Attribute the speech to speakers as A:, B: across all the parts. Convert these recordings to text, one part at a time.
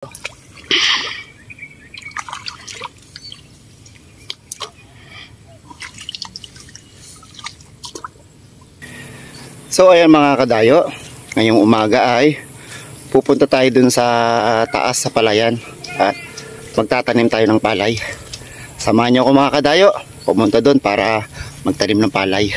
A: So ayan mga kadayo, ngayong umaga ay pupunta tayo dun sa taas sa palayan at magtatanim tayo ng palay. Samahan niyo ako mga kadayo, pumunta dun para magtanim ng palay.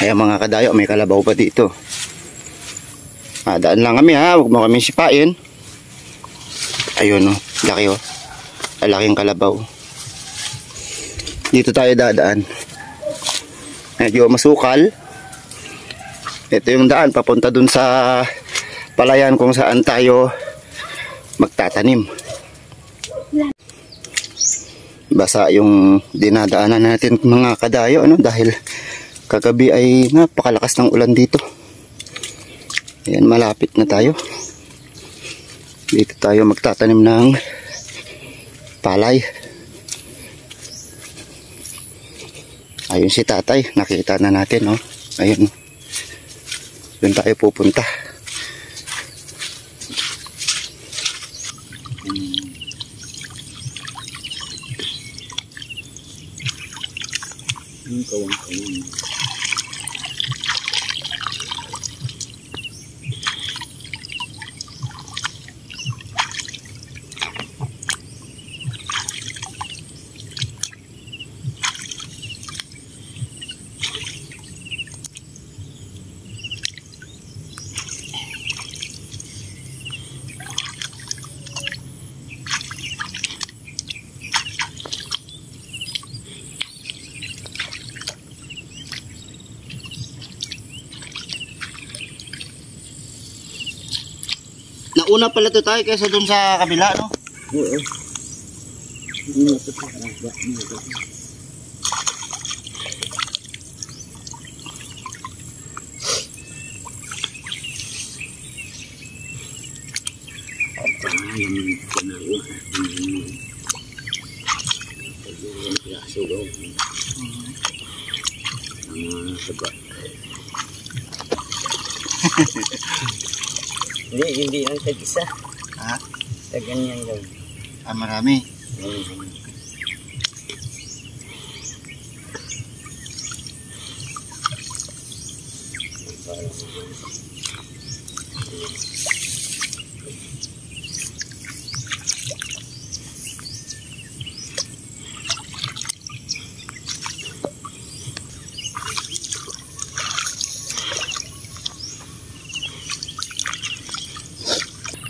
A: Ayan mga kadayo, may kalabaw pa dito. Daan lang kami ha, huwag mo kami sipain. Ayun o, laki o. Laking kalabaw. Dito tayo dadaan. Medyo masukal. Ito yung daan papunta dun sa palayan kung saan tayo magtatanim. Basa yung dinadaanan natin mga kadayo, ano, dahil kagabi ay napakalakas ng ulan dito. Ayan, malapit na tayo. Dito tayo magtatanim ng palay. Ayun si tatay, nakita na natin, no? Ayun. Doon tayo pupunta. Kawang-kawang. Nauna pala ito tayo kaysa dun sa kabila, no? Oo.
B: Hindi ang tag-isa.
A: Ha?
B: Tag-ganyan lang.
A: Marami.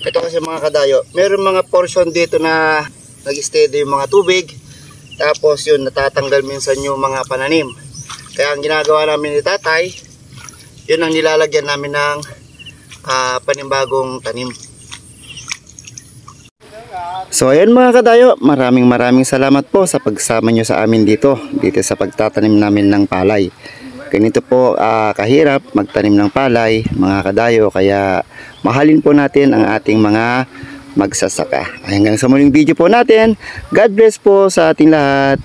A: Ito kasi mga kadayo, meron mga portion dito na nag-steady yung mga tubig. Tapos yun, natatanggal minsan yung mga pananim. Kaya ang ginagawa namin ni tatay, yun ang nilalagyan namin ng panimbagong tanim. So ayan mga kadayo, maraming salamat po sa pagsama nyo sa amin dito sa pagtatanim namin ng palay. Ganito po kahirap magtanim ng palay mga kadayo, kaya mahalin po natin ang ating mga magsasaka. Hanggang sa muling video po natin. God bless po sa ating lahat.